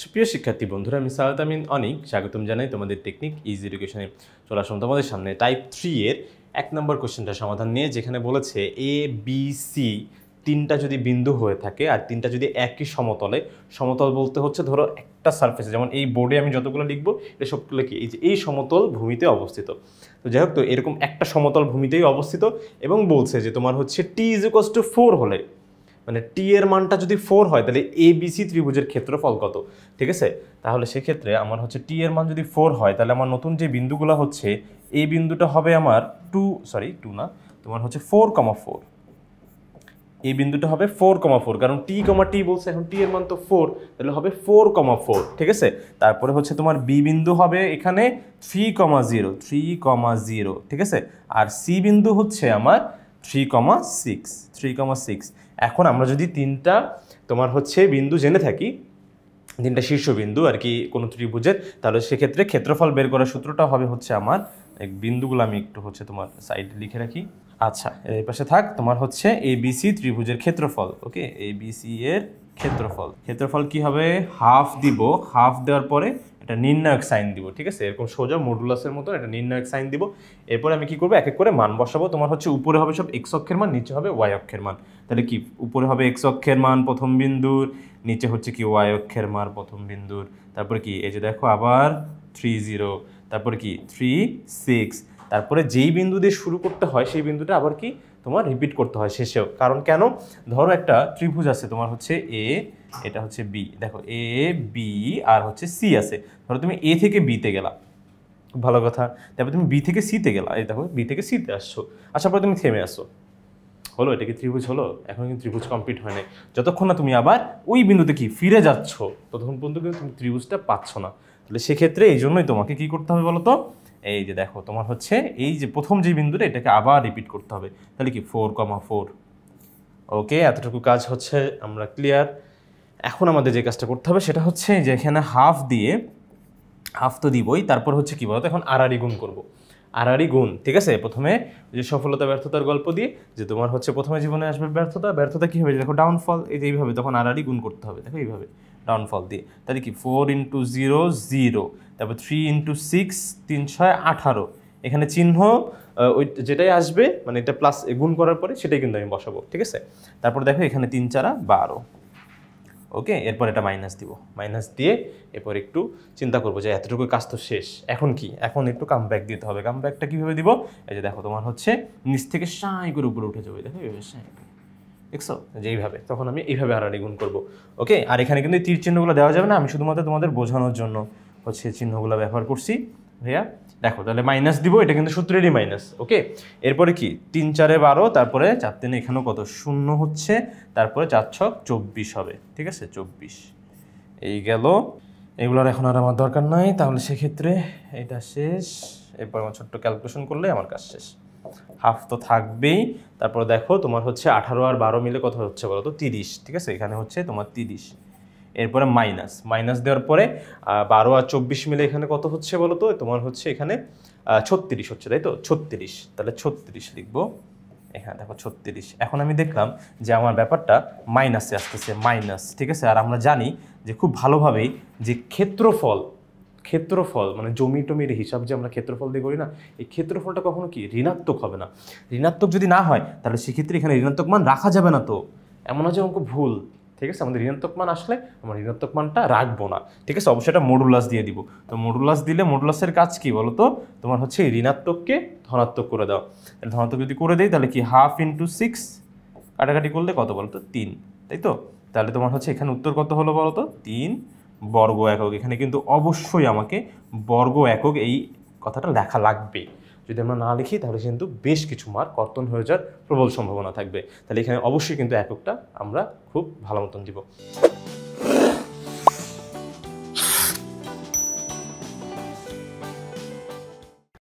সুপ্রিয় শিক্ষার্থী বন্ধুরা, আমি সাউদ আমিন অনিক স্বাগতম জানাই তোমাদের টেকনিক ইজি এডুকেশনে। চলে আসলাম তোমাদের সামনে টাইপ 3 এর 1 নম্বর কোশ্চেনটা সমাধান নিয়ে, যেখানে বলেছে এ বি সি তিনটা যদি বিন্দু হয়ে থাকে আর তিনটা যদি একই সমতলে, সমতল বলতে হচ্ছে ধরো একটা সারফেসে, যেমন এই বোর্ডে আমি যতগুলো লিখবো এটা সবগুলো কি এই সমতল ভূমিতে অবস্থিত। তো যাই হোক, তো এরকম একটা সমতল ভূমিতেই অবস্থিত এবং বলছে যে তোমার হচ্ছে টি ইজ ইকুয়ালস টু 4 হলে, মানে টি এর মানটা যদি 4 হয় তাহলে এ বি সি ত্রিভুজের ক্ষেত্রফল কত। ঠিক আছে, তাহলে সেক্ষেত্রে আমার হচ্ছে টি এর মান যদি 4 হয় তাহলে আমার নতুন যে বিন্দুগুলো হচ্ছে এই বিন্দুটা হবে আমার 2 না, তোমার হচ্ছে 4,4। এই বিন্দুটা হবে 4,4, কারণ টি বলছে, এখন টি এর মান তো 4, তাহলে হবে 4,4। ঠিক আছে, তারপরে হচ্ছে তোমার বি বিন্দু হবে এখানে 3,0। ঠিক আছে, আর সি বিন্দু হচ্ছে আমার 3,6। এখন আমরা যদি তিনটা তোমার হচ্ছে বিন্দু জেনে থাকি, তিনটা শীর্ষবিন্দু আর কি কোনো ত্রিভুজের, তাহলে সেক্ষেত্রে ক্ষেত্রফল বের করার সূত্রটা হবে হচ্ছে আমার বিন্দুগুলো আমি একটু হচ্ছে তোমার সাইডে লিখে রাখি। আচ্ছা, এর পাশে থাক তোমার হচ্ছে এবিসি ত্রিভুজের ক্ষেত্রফল। ওকে, এবিসি এর ক্ষেত্রফল কি হবে, হাফ দিব, হাফ দেওয়ার পরে এটা নির্ণায়ক সাইন দিব। ঠিক আছে, এরকম সোজা মডুলাসের মতো এটা নির্ণায়ক সাইন দিব। এরপরে আমি কি করবো, এক এক করে মান বসাবো। তোমার হচ্ছে উপরে হবে সব এক্স অক্ষের মান, নিচে হবে ওয়াই অক্ষের মান। তাহলে কি উপরে হবে এক্স অক্ষের মান প্রথম বিন্দুর, নিচে হচ্ছে কি ওয়াই অক্ষের মান প্রথম বিন্দুর, তারপরে কি এই যে দেখো আবার 30, তারপরে কি 3,6, তারপরে যেই বিন্দু দিয়ে শুরু করতে হয় সেই বিন্দুটা আবার কি তোমার রিপিট করতে হয় শেষেও। কারণ কেন, ধরো একটা ত্রিভুজ আছে তোমার হচ্ছে এ, এটা হচ্ছে বি, দেখো এ বি আর হচ্ছে সি আছে। ধরো তুমি এ থেকে বিতে গেলা, ভালো কথা, তারপর তুমি বি থেকে সিতে গেলা, এই দেখো বি থেকে সিতে আসছো, আসার পর তুমি থেমে আসো, হলো, এটা কি ত্রিভুজ হলো? এখন কিন্তু ত্রিভুজ কমপ্লিট হয় নাই। যতক্ষণ না তুমি আবার ওই বিন্দুতে কি ফিরে যাচ্ছ ততক্ষণ পর্যন্ত কিন্তু তুমি ত্রিভুজটা পাচ্ছ না। তাহলে সেক্ষেত্রে এই জন্যই তোমাকে কি করতে হবে বলো তো, এই যে দেখো তোমার হচ্ছে এই যে প্রথম যে বিন্দুটা এটাকে আবার রিপিট করতে হবে। তাহলে কি 4,4। ওকে, এতটুকু কাজ হচ্ছে আমরা ক্লিয়ার। এখন আমাদের যে কাজটা করতে হবে সেটা হচ্ছে যে এখানে হাফ দিয়ে, হাফ তো দিবই, তারপর হচ্ছে কি বলতো এখন আড়াআড়ি গুণ করবো। আড়াআড়ি গুণ, ঠিক আছে, প্রথমে যে সফলতা ব্যর্থতার গল্প দিয়ে যে তোমার হচ্ছে প্রথমে জীবনে আসবে ব্যর্থতা কি হবে, দেখো ডাউনফল, এই যে এইভাবে তখন আড়াআড়ি গুণ করতে হবে, দেখো এইভাবে ডাউনফল দিয়ে। তাহলে কি 4 × 0 0, তারপর 3 × 6 3 6 18, এখানে চিহ্ন ওই যেটাই আসবে মানে এটা প্লাস গুণ করার পরে সেটাই কিন্তু আমি বসাবো। ঠিক আছে, তারপর দেখো এখানে 3 4 12। ওকে, এরপর এটা মাইনাস দিব, মাইনাস দিয়ে এরপর একটু চিন্তা করবো যে এতটুকু কাজ তো শেষ, এখন কি, এখন একটু কামব্যাক দিতে হবে। কামব্যাকটা কীভাবে দিব, এই যে দেখো তোমার হচ্ছে নিচ থেকে সাঁই করে উপরে উঠে যাবে, দেখো এইভাবে সাঁই, দেখছো যে এইভাবে, তখন আমি এইভাবে আড়াআড়ি গুণ করবো। ওকে, আর এখানে কিন্তু তীর চিহ্নগুলো দেওয়া যাবে না, আমি শুধুমাত্র তোমাদের বোঝানোর জন্য হচ্ছে চিহ্নগুলো ব্যবহার করছি ভাইয়া। দেখো তাহলে মাইনাস দিব, এটা কিন্তু সূত্রেরই মাইনাস। ওকে, এরপরে কি 3 4 12, তারপরে 4 3 এখানেও কত শূন্য হচ্ছে, তারপরে 4 6 24 হবে। ঠিক আছে, 24 এই গেল। এগুলোর এখন আর আমার দরকার নাই, তাহলে সেক্ষেত্রে এটা শেষ। এরপর আমার ছোট্ট ক্যালকুলেশন করলে আমার কাজ শেষ। হাফ তো থাকবেই, তারপরে দেখো তোমার হচ্ছে 18 আর 12 মিলে কত হচ্ছে বলো তো, 30। ঠিক আছে, এখানে হচ্ছে তোমার 30, এরপরে মাইনাস দেওয়ার পরে 12 আর 24 মিলে এখানে কত হচ্ছে বলো তো, তোমার হচ্ছে এখানে 36 হচ্ছে, তাই তো 36, তাহলে 36 লিখবো এখানে, দেখো 36। এখন আমি দেখলাম যে আমার ব্যাপারটা মাইনাসে আসতেছে, মাইনাস। ঠিক আছে, আর আমরা জানি যে খুব ভালোভাবেই যে ক্ষেত্রফল মানে জমি টমির হিসাব যে আমরা ক্ষেত্রফল দিয়ে করি না, এই ক্ষেত্রফলটা কখনো কি ঋণাত্মক হবে না। ঋণাত্মক যদি না হয় তাহলে সেক্ষেত্রে এখানে ঋণাত্মক মান রাখা যাবে না। তো এমন আছে অঙ্ক ভুল। ঠিক আছে, আমাদের ঋণাত্মক মান আসলে আমরা ঋণাত্মক মানটা রাখবো না। ঠিক আছে, অবশ্যই এটা মডুলাস দিয়ে দিব। তো মডুলাস দিলে মডুলাসের কাজ কি বলো তো, তোমার হচ্ছে ঋণাত্মককে ধনাত্মক করে দাও। ধনাত্মক যদি করে দেই তাহলে কি 1/2 × 6, কাটাকাটি করলে কত বলো তো 3, তাই তো। তাহলে তোমার হচ্ছে এখানে উত্তর কত হলো বলো তো, 3 বর্গ একক। এখানে কিন্তু অবশ্যই আমাকে বর্গ একক এই কথাটা লেখা লাগবে। যদি আমরা না লিখি তাহলে কিন্তু বেশ কিছু মার্ক কর্তন হয়ে যাওয়ার প্রবল সম্ভাবনা থাকবে। তাহলে এখানে অবশ্যই কিন্তু এককটা আমরা খুব ভালো মতন দিব।